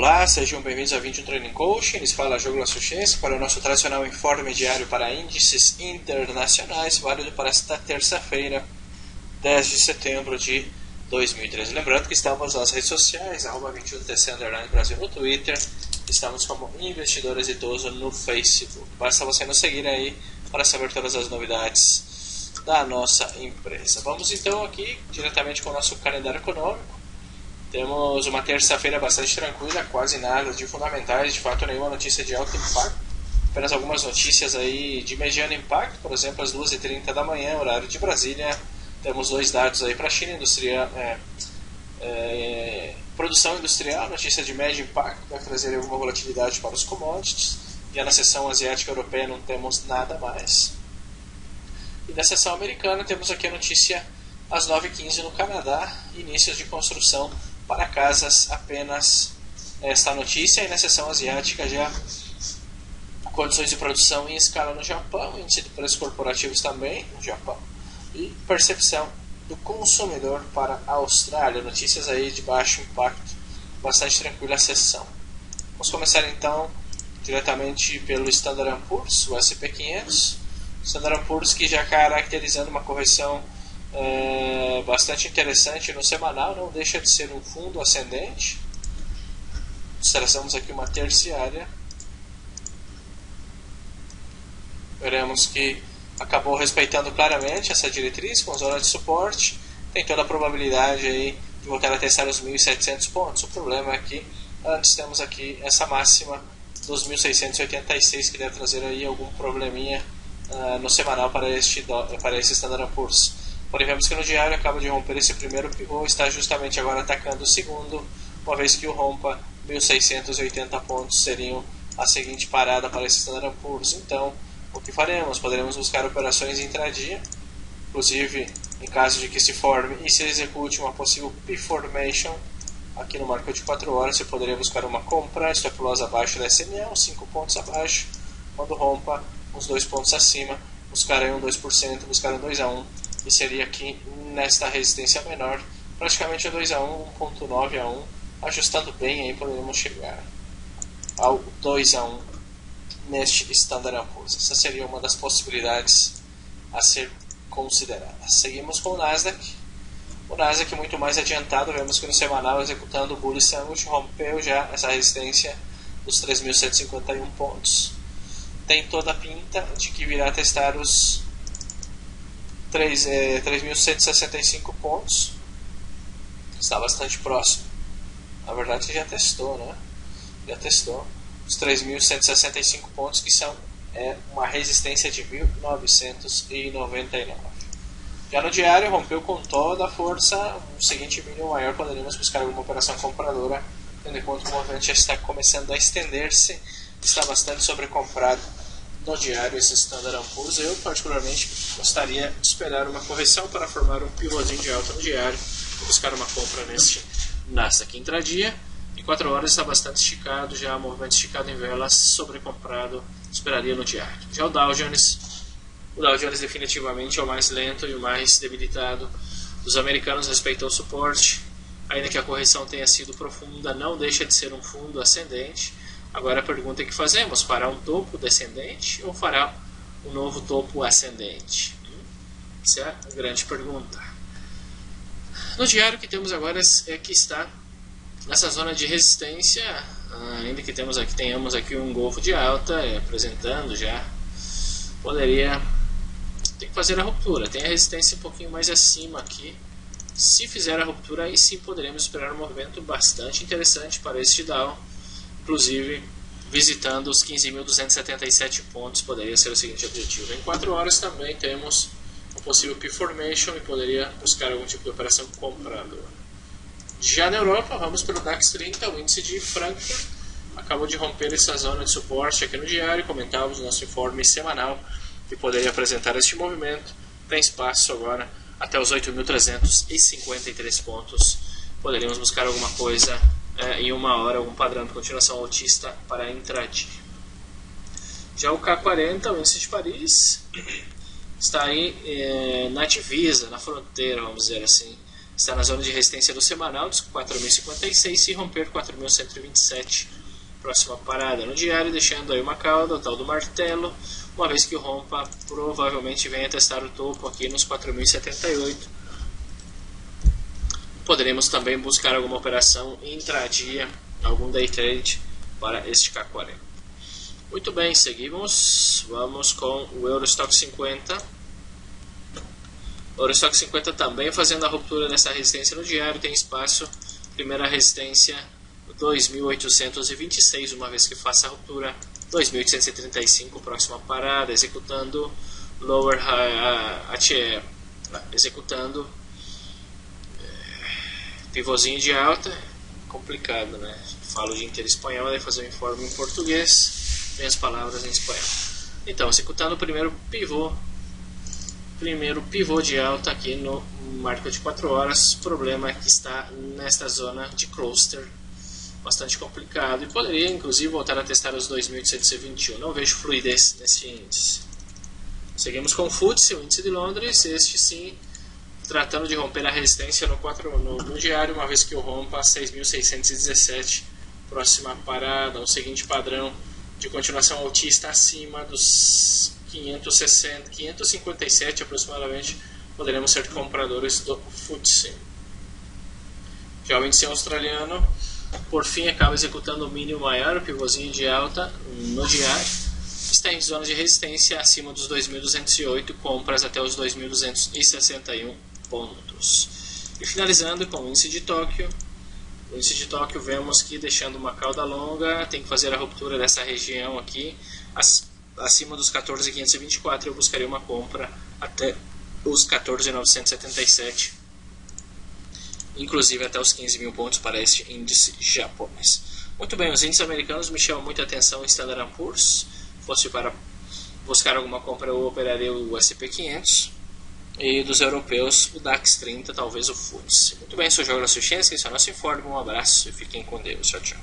Olá, sejam bem-vindos a 21 Trading Coaching. Eles falam Douglas Suchense para o nosso tradicional informe diário para índices internacionais, válido para esta terça-feira, 10 de setembro de 2013. Lembrando que estamos nas redes sociais, @21TC Brasil no Twitter, estamos como Investidor Exitoso no Facebook. Basta você nos seguir aí para saber todas as novidades da nossa empresa. Vamos então aqui diretamente com o nosso calendário econômico. Temos uma terça-feira bastante tranquila, quase nada de fundamentais, de fato nenhuma notícia de alto impacto, apenas algumas notícias aí de mediano impacto, por exemplo, às 2h30 da manhã, horário de Brasília, temos dois dados aí para a China, produção industrial, notícia de médio impacto, vai trazer alguma volatilidade para os commodities, e na seção asiática e europeia não temos nada mais. E na seção americana temos aqui a notícia às 9h15 no Canadá, inícios de construção para casas, apenas esta notícia. E na seção asiática já condições de produção em escala no Japão, índice de preços corporativos também no Japão e percepção do consumidor para a Austrália, notícias aí de baixo impacto, bastante tranquila a sessão. Vamos começar então diretamente pelo Standard & Poor's, o S&P 500, Standard & Poor's que já caracterizando uma correção bastante interessante no semanal, não deixa de ser um fundo ascendente. Traçamos aqui uma terciária, veremos que acabou respeitando claramente essa diretriz com zona de suporte, tem toda a probabilidade aí de voltar a testar os 1.700 pontos. O problema é que antes temos aqui essa máxima dos 1.686 que deve trazer aí algum probleminha no semanal para esse Standard & Poor's. Porém, vemos que no diário acaba de romper esse primeiro pivô, está justamente agora atacando o segundo, uma vez que o rompa 1.680 pontos seriam a seguinte parada para esse Standard & Poor's. Então, o que faremos? Poderemos buscar operações intradia, inclusive em caso de que se forme e se execute uma possível P-Formation, aqui no marco de 4 horas você poderia buscar uma compra, stop loss abaixo da SMA, uns 5 pontos abaixo, quando rompa uns 2 pontos acima, buscar aí um 2%, buscar um 2-1, e seria aqui nesta resistência menor, praticamente a 2-1, 1.9 a 1, ajustando bem aí poderíamos chegar ao 2-1 neste Standard & Poor's. Essa seria uma das possibilidades a ser considerada. Seguimos com o Nasdaq. O Nasdaq muito mais adiantado, vemos que no semanal executando o Bullish Sandwich rompeu já essa resistência dos 3.151 pontos. Tem toda a pinta de que virá testar os 3.165 pontos. Está bastante próximo. Na verdade já testou, né? Já testou os 3.165 pontos, que são uma resistência de 1.999. Já no diário rompeu com toda a força um seguinte mínimo maior, poderíamos buscar alguma operação compradora, tendo em conta que o movimento já está começando a estender-se, está bastante sobrecomprado no diário esse Standard & Poor's. Eu particularmente gostaria de esperar uma correção para formar um pivôzinho de alta no diário e buscar uma compra neste Nasdaq intradia. Em 4 horas está bastante esticado, já movimento esticado em velas, sobrecomprado, esperaria no diário. Já o Dow Jones definitivamente é o mais lento e o mais debilitado. Os americanos respeitam o suporte, ainda que a correção tenha sido profunda, não deixa de ser um fundo ascendente. Agora a pergunta é que fazemos: fará um topo descendente ou fará um novo topo ascendente? Essa é a grande pergunta. No diário que temos agora é que está nessa zona de resistência, ainda que tenhamos aqui um golfo de alta apresentando já, poderia ter que fazer a ruptura. Tem a resistência um pouquinho mais acima aqui. Se fizer a ruptura, aí sim poderemos esperar um movimento bastante interessante para este Dow. Inclusive, visitando os 15.277 pontos, poderia ser o seguinte objetivo. Em 4 horas também temos um possível P-Formation e poderia buscar algum tipo de operação compradora. Já na Europa, vamos pelo DAX 30, o índice de Frankfurt acabou de romper essa zona de suporte aqui no diário. Comentávamos no nosso informe semanal que poderia apresentar este movimento. Tem espaço agora até os 8.353 pontos. Poderíamos buscar alguma coisa em 1 hora, algum padrão de continuação altista para intraday. Já o K40, o índice de Paris, está aí na divisa, na fronteira, vamos dizer assim, está na zona de resistência do semanal dos 4.056, se romper 4.127, próxima parada no diário, deixando aí uma cauda, o tal do martelo, uma vez que o rompa provavelmente venha testar o topo aqui nos 4.078. Poderemos também buscar alguma operação intradia, algum day trade para este K40. Muito bem, seguimos, vamos com o Eurostock 50. O Eurostock 50 também fazendo a ruptura dessa resistência no diário, tem espaço, primeira resistência 2.826, uma vez que faça a ruptura 2.835, próxima parada, executando lower executando pivôzinho de alta, complicado, né? Falo o dia inteiro espanhol, daí fazer um informe em português, tem as palavras em espanhol. Então, executando o primeiro pivô de alta aqui no marco de 4 horas. O problema é que está nesta zona de cluster, bastante complicado, e poderia inclusive voltar a testar os 2.821. Não vejo fluidez nesse índice. Seguimos com o FTSE, o índice de Londres, este sim tratando de romper a resistência no diário, uma vez que o rompa 6.617, próxima parada, o seguinte padrão de continuação altista acima dos 557 aproximadamente, poderemos ser compradores do FTSE. Já o índice australiano, por fim, acaba executando o mínimo maior, o pivôzinho de alta no diário, está em zona de resistência acima dos 2.208, compras até os 2.261 pontos. E finalizando com o índice de Tóquio. O índice de Tóquio, vemos que deixando uma cauda longa, tem que fazer a ruptura dessa região aqui, acima dos 14.524, eu buscaria uma compra até os 14.977, inclusive até os 15.000 pontos para este índice japonês. Muito bem, os índices americanos me chamam muita atenção o Standard & Poor's. Fosse para buscar alguma compra, eu operaria o S&P 500, e dos europeus o DAX 30, talvez o FTSE. Muito bem, sou o Geógrafo Ciência, esse é o nosso informe, um abraço e fiquem com Deus, tchau, tchau.